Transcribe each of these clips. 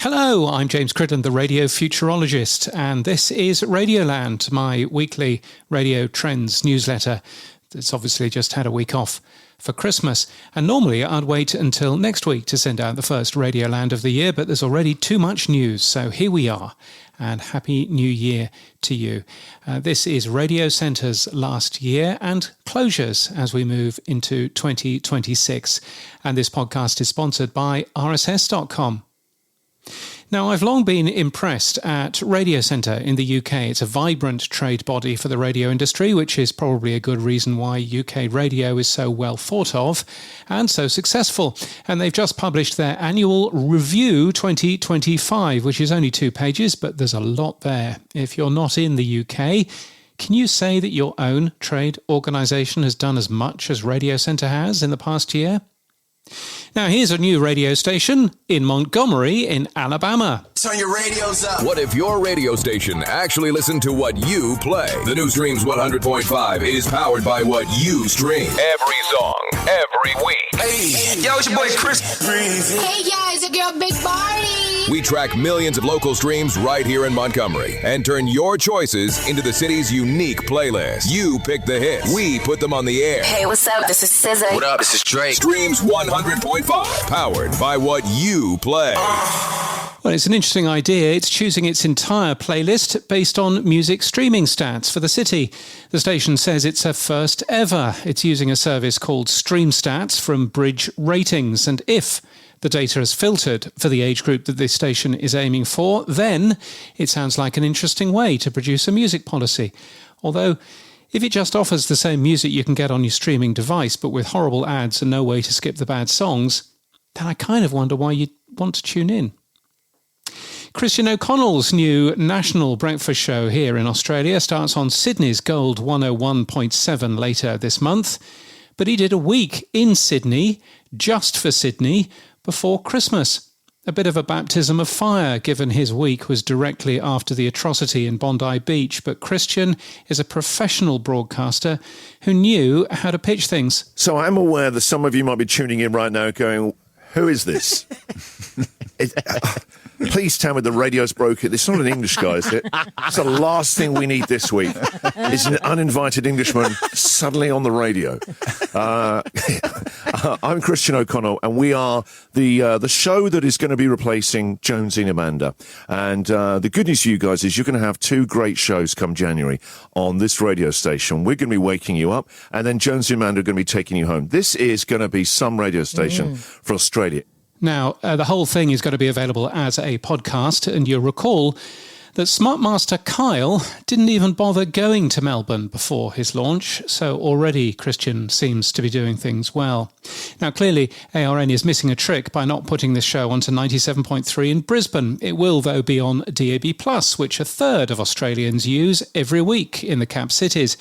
Hello, I'm James Cridland, the radio futurologist, and this is Radioland, my weekly radio trends newsletter. It's obviously just had a week off for Christmas, and normally I'd wait until next week to send out the first Radioland of the year, but there's already too much news, so here we are, and Happy New Year to you. This is Radiocentre's last year and closures as we move into 2026, and this podcast is sponsored by RSS.com. Now, I've long been impressed at Radiocentre in the UK. It's a vibrant trade body for the radio industry, which is probably a good reason why UK radio is so well thought of and so successful. And they've just published their annual Review 2025, which is only 2 pages, but there's a lot there. If you're not in the UK, can you say that your own trade organisation has done as much as Radiocentre has in the past year? Now, here's a new radio station in Montgomery in Alabama. Turn your radios up. What if your radio station actually listened to what you play? The new Streams 100.5 is powered by what you stream. Every song, every week. Hey, yo, it's your boy Chris. Hey, guys, it's your Big Barney. We track millions of local streams right here in Montgomery and turn your choices into the city's unique playlist. You pick the hits. We put them on the air. Hey, what's up? This is SZA. What up? This is Drake. Streams 100.5. Powered by what you play. Well, it's an interesting idea. It's choosing its entire playlist based on music streaming stats for the city. The station says it's a first ever. It's using a service called Stream Stats from Bridge Ratings. And if the data is filtered for the age group that this station is aiming for, then it sounds like an interesting way to produce a music policy. Although, if it just offers the same music you can get on your streaming device, but with horrible ads and no way to skip the bad songs, then I kind of wonder why you'd want to tune in. Christian O'Connell's new national breakfast show here in Australia starts on Sydney's Gold 101.7 later this month, but he did a week in Sydney, just for Sydney, before Christmas. A bit of a baptism of fire, given his week was directly after the atrocity in Bondi Beach, but Christian is a professional broadcaster who knew how to pitch things. So I'm aware that some of you might be tuning in right now going, who is this? Please tell me the radio's broken. It's not an English guy, is it? It's the last thing we need this week. It's an uninvited Englishman suddenly on the radio. I'm Christian O'Connell, and we are the show that is going to be replacing Jonesy and Amanda. And the good news for you guys is you're going to have 2 great shows come January on this radio station. We're going to be waking you up, and then Jonesy and Amanda are going to be taking you home. This is going to be some radio station for Australia. Now, the whole thing is going to be available as a podcast, and you'll recall that Smartmaster Kyle didn't even bother going to Melbourne before his launch, so already Christian seems to be doing things well. Now, clearly, ARN is missing a trick by not putting this show onto 97.3 in Brisbane. It will, though, be on DAB+, which a third of Australians use every week in the cap cities.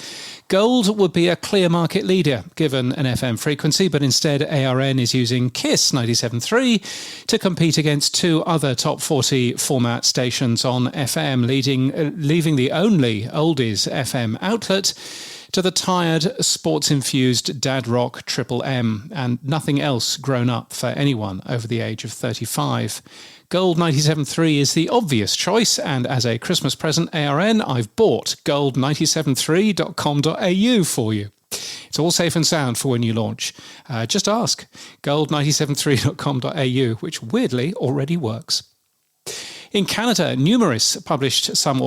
Gold would be a clear market leader, given an FM frequency, but instead ARN is using KISS 97.3 to compete against 2 other top 40 format stations on FM, leaving the only oldies FM outlet to the tired, sports-infused dad rock Triple M, and nothing else grown up for anyone over the age of 35. Gold 97.3 is the obvious choice, and as a Christmas present, ARN, I've bought gold973.com.au for you. It's all safe and sound for when you launch. Just ask gold973.com.au, which weirdly already works. In Canada, Numeris published some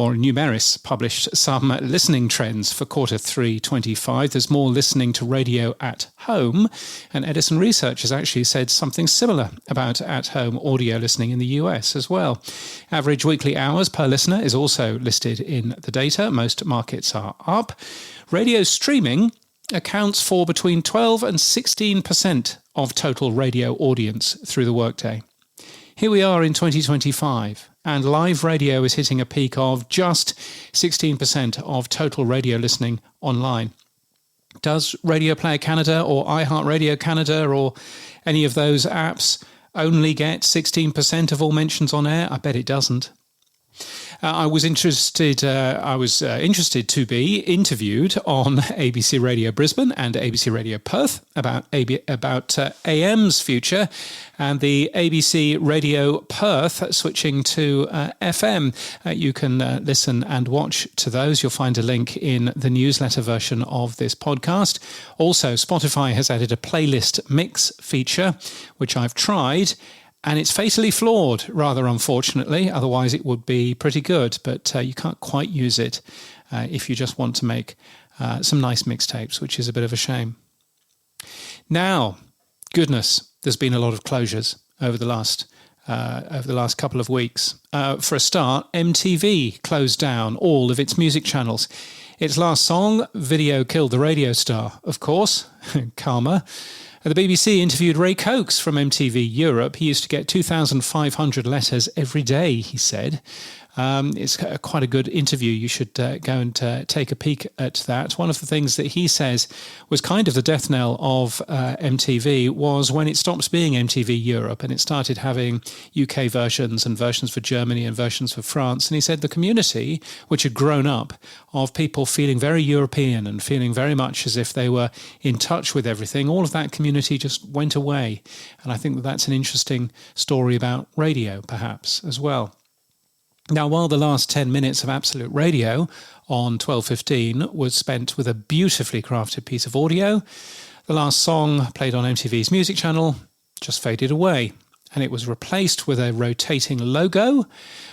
listening trends for Q3 25. There's more listening to radio at home, and Edison Research has actually said something similar about at-home audio listening in the US as well. Average weekly hours per listener is also listed in the data. Most markets are up. Radio streaming accounts for between 12 and 16% of total radio audience through the workday. Here we are in 2025, and live radio is hitting a peak of just 16% of total radio listening online. Does Radio Player Canada or iHeartRadio Canada or any of those apps only get 16% of all mentions on air? I bet it doesn't. I was interested to be interviewed on ABC Radio Brisbane and ABC Radio Perth about AM's future, and the ABC Radio Perth switching to FM. You can listen and watch to those. You'll find a link in the newsletter version of this podcast. Also, Spotify has added a playlist mix feature, which I've tried, and it's fatally flawed, rather unfortunately. Otherwise, it would be pretty good, but you can't quite use it if you just want to make some nice mixtapes, which is a bit of a shame. Now, goodness, there's been a lot of closures over the last couple of weeks. For a start, MTV closed down all of its music channels. Its last song, Video Killed the Radio Star, of course, Karma. The BBC interviewed Ray Cokes from MTV Europe. He used to get 2,500 letters every day, he said. It's quite a good interview. You should go and take a peek at that. One of the things that he says was kind of the death knell of MTV was when it stopped being MTV Europe and it started having UK versions and versions for Germany and versions for France. And he said the community, which had grown up of people feeling very European and feeling very much as if they were in touch with everything, all of that community just went away. And I think that that's an interesting story about radio, perhaps, as well. Now, while the last 10 minutes of Absolute Radio on 12:15 was spent with a beautifully crafted piece of audio, the last song played on MTV's music channel just faded away, and it was replaced with a rotating logo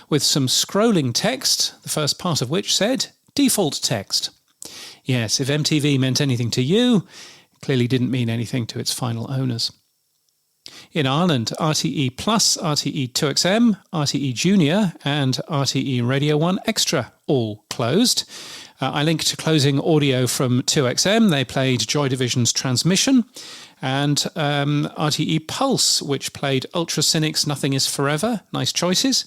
with some scrolling text, the first part of which said, default text. Yes, if MTV meant anything to you, it clearly didn't mean anything to its final owners. In Ireland, RTE Plus, RTE 2XM, RTE Junior and RTE Radio 1 Extra all closed. I linked to closing audio from 2XM. They played Joy Division's Transmission, and RTE Pulse, which played Ultra Cynic's Nothing Is Forever. Nice choices.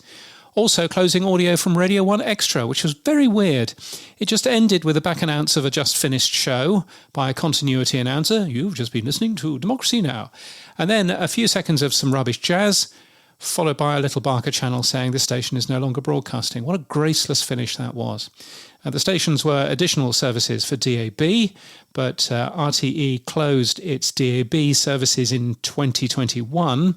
Also closing audio from Radio 1 Extra, which was very weird. It just ended with a back announce of a just finished show by a continuity announcer. You've just been listening to Democracy Now! And then a few seconds of some rubbish jazz, followed by a little Barker channel saying the station is no longer broadcasting. What a graceless finish that was. The stations were additional services for DAB, but RTE closed its DAB services in 2021,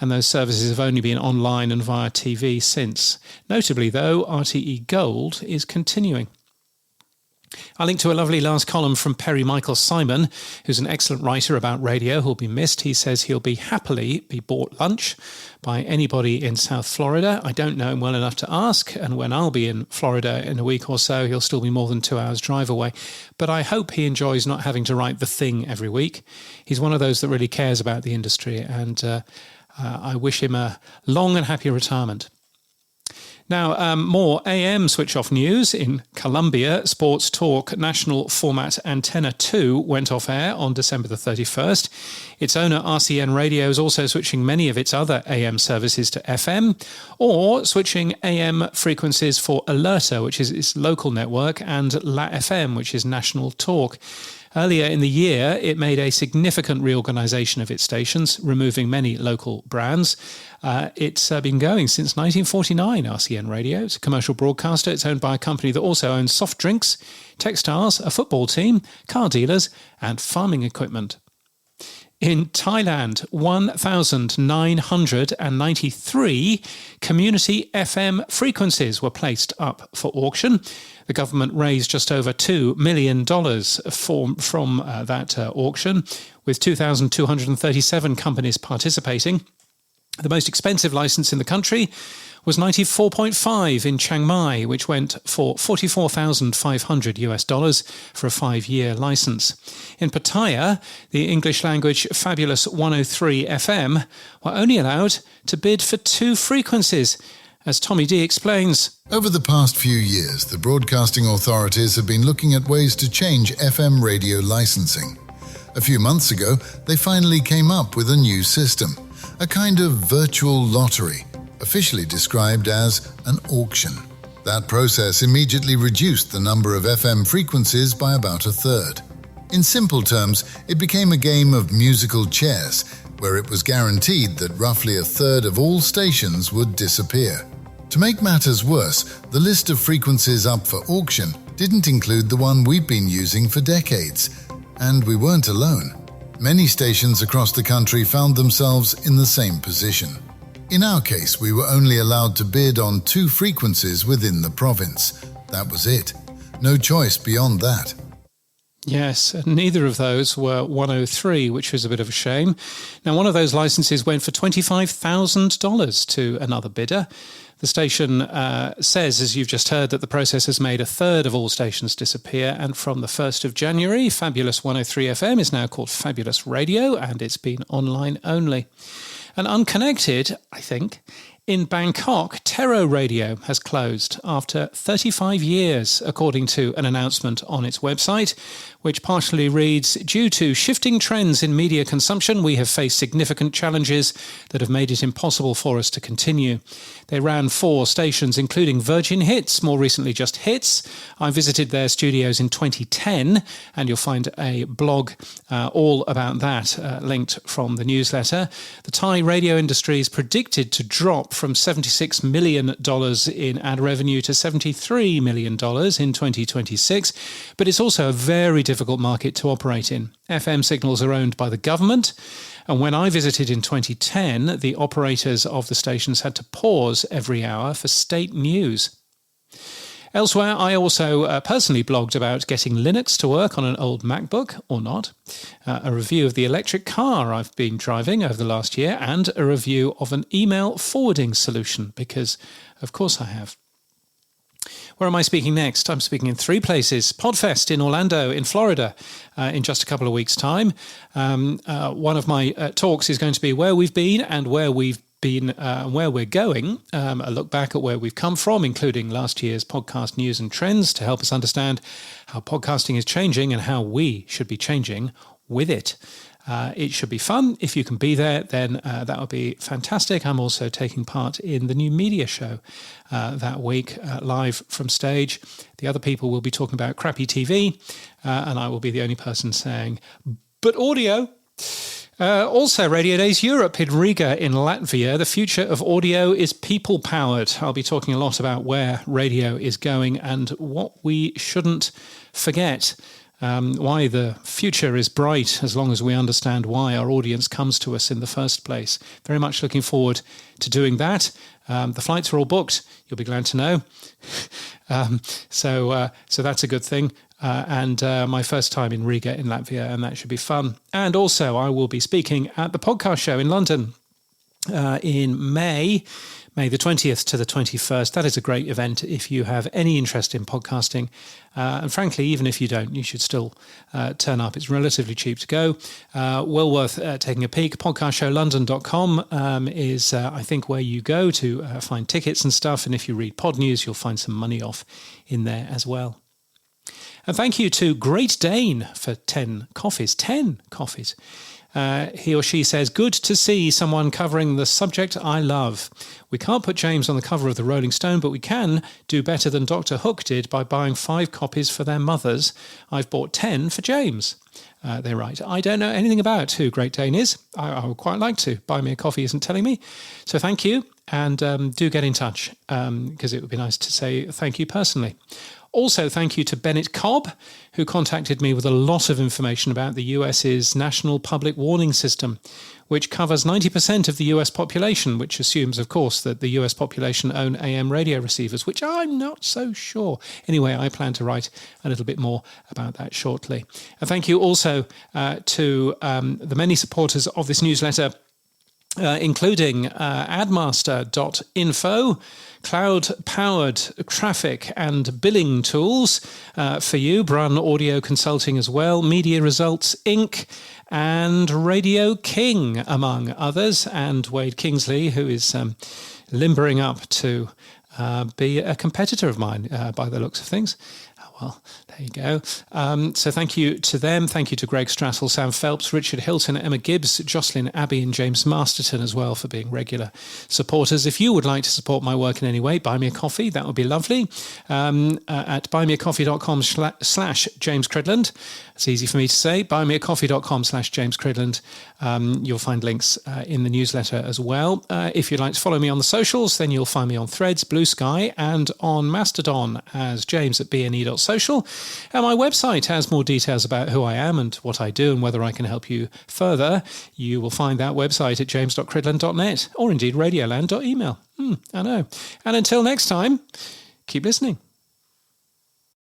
and those services have only been online and via TV since. Notably, though, RTE Gold is continuing. I linked to a lovely last column from Perry Michael Simon, who's an excellent writer about radio who'll be missed. He says he'll happily be bought lunch by anybody in South Florida. I don't know him well enough to ask, and when I'll be in Florida in a week or so, he'll still be more than 2 hours drive away. But I hope he enjoys not having to write The Thing every week. He's one of those that really cares about the industry, and I wish him a long and happy retirement. Now, more AM switch-off news. In Colombia, Sports Talk National Format Antenna 2 went off air on December the 31st. Its owner, RCN Radio, is also switching many of its other AM services to FM, or switching AM frequencies for Alerta, which is its local network, and La FM, which is national talk. Earlier in the year, it made a significant reorganisation of its stations, removing many local brands. It's been going since 1949, RCN Radio. It's a commercial broadcaster. It's owned by a company that also owns soft drinks, textiles, a football team, car dealers, and farming equipment. In Thailand, 1,993 community FM frequencies were placed up for auction. The government raised just over $2 million from that auction, with 2,237 companies participating. The most expensive license in the country was 94.5 in Chiang Mai, which went for $44,500 for a 5-year license. In Pattaya, the English language Fabulous 103 FM were only allowed to bid for 2 frequencies. As Tommy D explains, over the past few years, the broadcasting authorities have been looking at ways to change FM radio licensing. A few months ago, they finally came up with a new system, a kind of virtual lottery, officially described as an auction. That process immediately reduced the number of FM frequencies by about 1/3. In simple terms, it became a game of musical chess, where it was guaranteed that roughly 1/3 of all stations would disappear. To make matters worse, the list of frequencies up for auction didn't include the one we've been using for decades, and we weren't alone. Many stations across the country found themselves in the same position. In our case, we were only allowed to bid on 2 frequencies within the province. That was it. No choice beyond that. Yes, and neither of those were 103, which was a bit of a shame. Now, one of those licenses went for $25,000 to another bidder. The station says, as you've just heard, that the process has made a third of all stations disappear, and from the 1st of January, Fabulous 103 FM is now called Fabulous Radio, and it's been online only. And unconnected, I think, in Bangkok, Tero Radio has closed after 35 years, according to an announcement on its website, which partially reads, "Due to shifting trends in media consumption, we have faced significant challenges that have made it impossible for us to continue." They ran 4 stations, including Virgin Hits, more recently just Hits. I visited their studios in 2010, and you'll find a blog all about that linked from the newsletter. The Thai radio industry is predicted to drop from $76 million in ad revenue to $73 million in 2026, but it's also a very difficult market to operate in. FM signals are owned by the government, and when I visited in 2010, the operators of the stations had to pause every hour for state news. Elsewhere, I also personally blogged about getting Linux to work on an old MacBook, or not, a review of the electric car I've been driving over the last year, and a review of an email forwarding solution, because of course I have. Where am I speaking next? I'm speaking in 3 places. Podfest in Orlando, in Florida, in just a couple of weeks' time. One of my talks is going to be where we've been and where we've been, where we're going. A look back at where we've come from, including last year's podcast news and trends, to help us understand how podcasting is changing and how we should be changing with it. It should be fun. If you can be there, then that would be fantastic. I'm also taking part in the new media show that week, live from stage. The other people will be talking about crappy TV, and I will be the only person saying, but audio. Also, Radio Days Europe in Riga in Latvia. The future of audio is people-powered. I'll be talking a lot about where radio is going and what we shouldn't forget. Why the future is bright as long as we understand why our audience comes to us in the first place. Very much looking forward to doing that. The flights are all booked, you'll be glad to know. So that's a good thing. And my first time in Riga in Latvia, and that should be fun. And also I will be speaking at the podcast show in London in May the 20th to the 21st. That is a great event if you have any interest in podcasting. And frankly, even if you don't, you should still turn up. It's relatively cheap to go. Well worth taking a peek. Podcastshowlondon.com is, I think, where you go to find tickets and stuff. And if you read Pod News, you'll find some money off in there as well. And thank you to Great Dane for 10 coffees. 10 coffees. He or she says, good to see someone covering the subject I love. We can't put James on the cover of the Rolling Stone, but we can do better than Dr. Hook did by buying 5 copies for their mothers. I've bought 10 for James. They write, I don't know anything about who Great Dane is. I would quite like to. Buy Me a Coffee isn't telling me. So thank you, and do get in touch, because it would be nice to say thank you personally. Also, thank you to Bennett Cobb, who contacted me with a lot of information about the US's National Public Warning System, which covers 90% of the US population, which assumes, of course, that the US population own AM radio receivers, which I'm not so sure. Anyway, I plan to write a little bit more about that shortly. And thank you also to the many supporters of this newsletter, including admaster.info, cloud-powered traffic and billing tools for you, Brun Audio Consulting as well, Media Results Inc., and Radio King, among others, and Wade Kingsley, who is limbering up to be a competitor of mine by the looks of things. Well, there you go. So thank you to them. Thank you to Greg Strassel, Sam Phelps, Richard Hilton, Emma Gibbs, Jocelyn Abbey and James Masterton as well for being regular supporters. If you would like to support my work in any way, buy me a coffee. That would be lovely. At buymeacoffee.com/James Cridland. It's easy for me to say. Buymeacoffee.com/James Cridland. You'll find links in the newsletter as well. If you'd like to follow me on the socials, then you'll find me on Threads, Blue Blue Sky and on Mastodon as james@bne.social. And my website has more details about who I am and what I do and whether I can help you further. You will find that website at james.cridland.net or indeed radioland.email. I know. And until next time, keep listening.